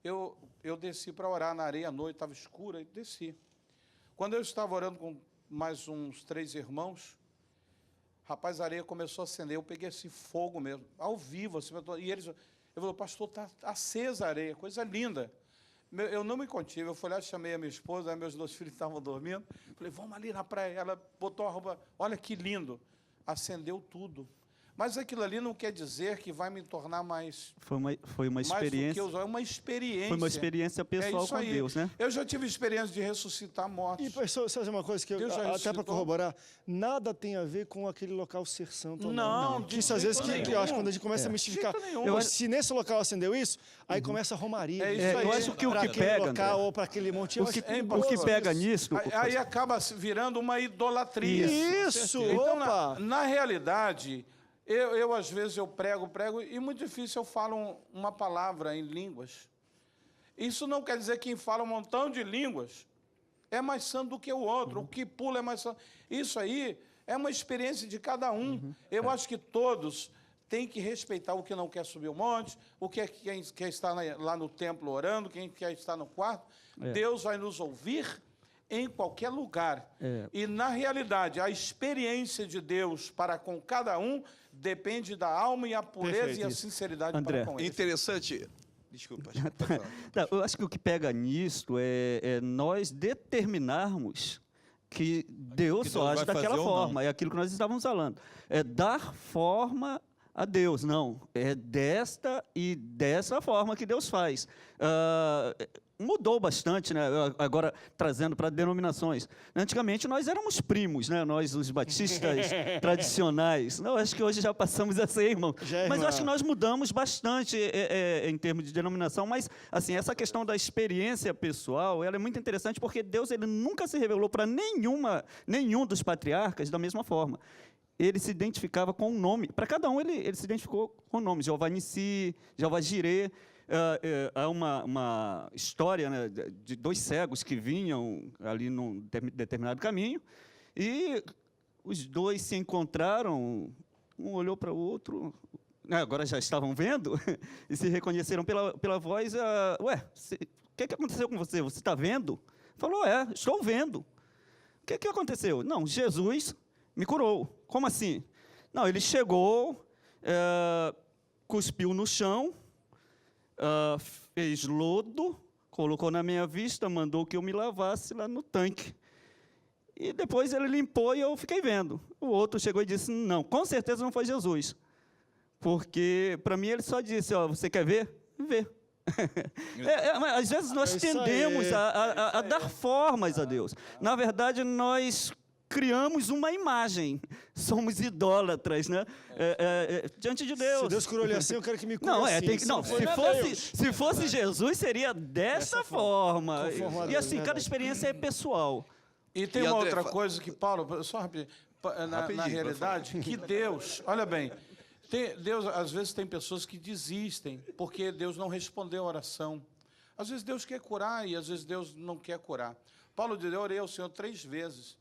eu desci para orar na areia à noite, estava escura, e desci. Quando eu estava orando com mais uns 3 irmãos, rapaz, a areia começou a acender, eu peguei esse fogo mesmo, ao vivo, assim, e eles... Eu falei, pastor, está acesa a areia, coisa linda. Eu não me contive, eu fui lá, chamei a minha esposa, aí meus 2 filhos estavam dormindo, falei, vamos ali na praia. Ela botou a roupa, olha que lindo, acendeu tudo. Mas aquilo ali não quer dizer que vai me tornar mais... Foi uma experiência. É uma experiência. Foi uma experiência pessoal com Deus, né? Eu já tive experiência de ressuscitar mortos. E, pessoal, sabe uma coisa que até para corroborar, nada tem a ver com aquele local ser santo. Não. Que isso às vezes que eu acho quando a gente começa a mistificar. Se nesse local acendeu isso, aí começa a romaria. Eu acho que o que pega, local, ou para aquele monte. O que pega nisso... Aí acaba virando uma idolatria. Isso, então, opa! Na realidade... Eu, às vezes, eu prego, e muito difícil eu falo uma palavra em línguas. Isso não quer dizer que quem fala um montão de línguas é mais santo do que o outro, o que pula é mais santo. Isso aí é uma experiência de cada um. Eu acho que todos têm que respeitar o que não quer subir o monte, o que quem quer estar lá no templo orando, quem quer estar no quarto. Deus vai nos ouvir em qualquer lugar. E, na realidade, a experiência de Deus para com cada um depende da alma e a pureza e a sinceridade André, para com ele. Interessante. Desculpa. Eu acho que o que pega nisso é nós determinarmos que Deus só age daquela forma. É aquilo que nós estávamos falando. É dar forma a Deus. Não, é desta e dessa forma que Deus faz. mudou bastante, né? Agora trazendo para denominações. Antigamente nós éramos primos, né? Nós, os batistas tradicionais. Não, acho que hoje já passamos a ser irmão. Mas eu acho que nós mudamos bastante em termos de denominação. Mas, assim, essa questão da experiência pessoal, ela é muito interessante porque Deus ele nunca se revelou para nenhum dos patriarcas da mesma forma. Ele se identificava com um nome. Para cada um, ele se identificou com o nome. Jeová Nissi, Jeová Jireh. Há uma história, né, de 2 cegos que vinham ali num determinado caminho e os 2 se encontraram, um olhou para o outro, agora já estavam vendo, e se reconheceram pela voz. Ué, o que aconteceu com você? Você está vendo? Falou, estou vendo. O que aconteceu? Não, Jesus me curou. Como assim? Não, ele chegou, cuspiu no chão, fez lodo, colocou na minha vista, mandou que eu me lavasse lá no tanque. E depois ele limpou e eu fiquei vendo. O outro chegou e disse, não, com certeza não foi Jesus. Porque, para mim, ele só disse, você quer ver? Vê. Às vezes nós tendemos a dar formas a Deus. Na verdade, nós criamos uma imagem. Somos idólatras, né? Diante de Deus. Se Deus curou ele assim, eu quero que me cure se fosse Jesus, seria dessa forma. E assim, cada experiência é pessoal. E tem uma outra coisa que, Paulo, só rapidinho, na realidade, que Deus, olha bem, Deus, às vezes tem pessoas que desistem porque Deus não respondeu a oração. Às vezes Deus quer curar e às vezes Deus não quer curar. Paulo disse, eu orei ao Senhor 3 vezes.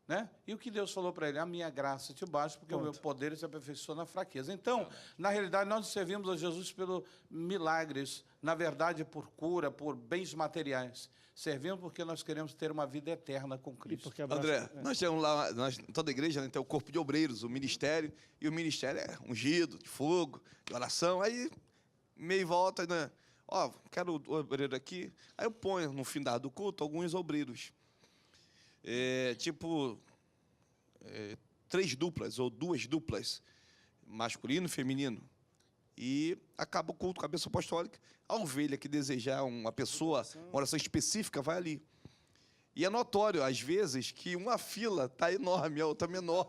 Né? E o que Deus falou para ele? A minha graça te basta, porque o meu poder se aperfeiçoa na fraqueza. Então, na realidade, nós servimos a Jesus pelos milagres, na verdade, por cura, por bens materiais. Servimos porque nós queremos ter uma vida eterna com Cristo. André, nós temos lá, toda igreja, né, tem o corpo de obreiros, o ministério, e o ministério é ungido, de fogo, de oração. Aí, meio volta, né? Quero o obreiro aqui. Aí eu ponho, no fim do culto, alguns obreiros. 3 duplas ou 2 duplas, masculino e feminino, e acaba o culto, cabeça apostólica. A ovelha que desejar uma oração específica, vai ali. E é notório, às vezes, que uma fila está enorme, a outra menor.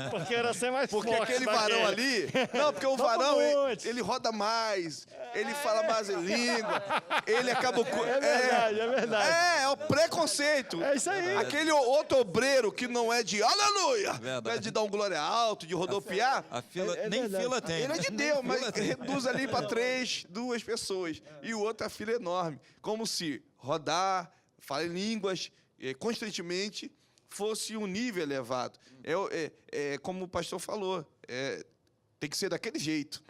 Porque era ser mais forte. Porque aquele varão ali... Não, porque o varão, ele roda mais, ele fala mais em língua, ele acaba... É verdade. É o preconceito. É isso aí. Aquele outro obreiro que não é de aleluia, não é de dar um glória alto, de rodopiar. A fila, nem fila tem. Ele é de Deus, mas reduz ali para 2 pessoas. E o outro, a fila é enorme. Como se rodar... falar em línguas constantemente fosse um nível elevado. Como o pastor falou, tem que ser daquele jeito.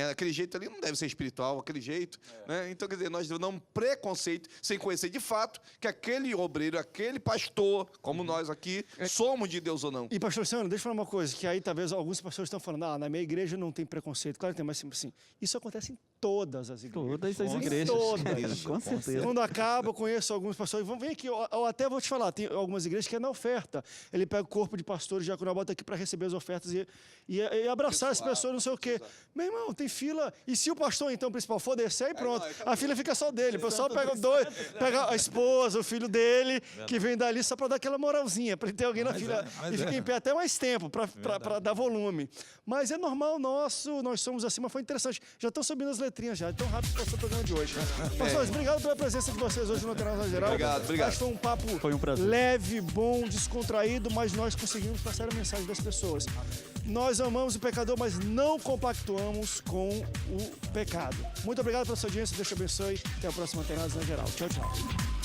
Aquele jeito ali não deve ser espiritual, aquele jeito. Né? Então, quer dizer, nós damos um preconceito, sem conhecer de fato que aquele obreiro, aquele pastor, como nós aqui, somos de Deus ou não. E, pastor Luciano, deixa eu falar uma coisa, que aí talvez alguns pastores estão falando, na minha igreja não tem preconceito. Claro que tem, mas assim, isso acontece em todas as igrejas. Todas as igrejas. Todas. Com certeza. Quando acaba, eu conheço alguns pastores, vamos ver aqui, eu até vou te falar, tem algumas igrejas que é na oferta. Ele pega o corpo de pastores, diaconal, bota aqui para receber as ofertas e abraçar as pessoas, não sei o quê. Meu irmão, tem fila, e se o pastor, então, principal, for descer, aí pronto, a fila fica só dele. O pessoal pega a esposa, o filho dele, que vem dali só para dar aquela moralzinha, para ele ter alguém na fila e fica em pé até mais tempo, para dar volume. Mas é normal nós somos assim, mas foi interessante. Já estão subindo as letrinhas já, tão rápido que passou o programa de hoje. Pastores, obrigado pela presença de vocês hoje no Canal Geral. Obrigado. Acho que foi um papo leve, bom, descontraído, mas nós conseguimos passar a mensagem das pessoas. Nós amamos o pecador, mas não compactuamos com o pecado. Muito obrigado pela sua audiência, Deus te abençoe. Até a próxima Antenados na Geral. Tchau, tchau.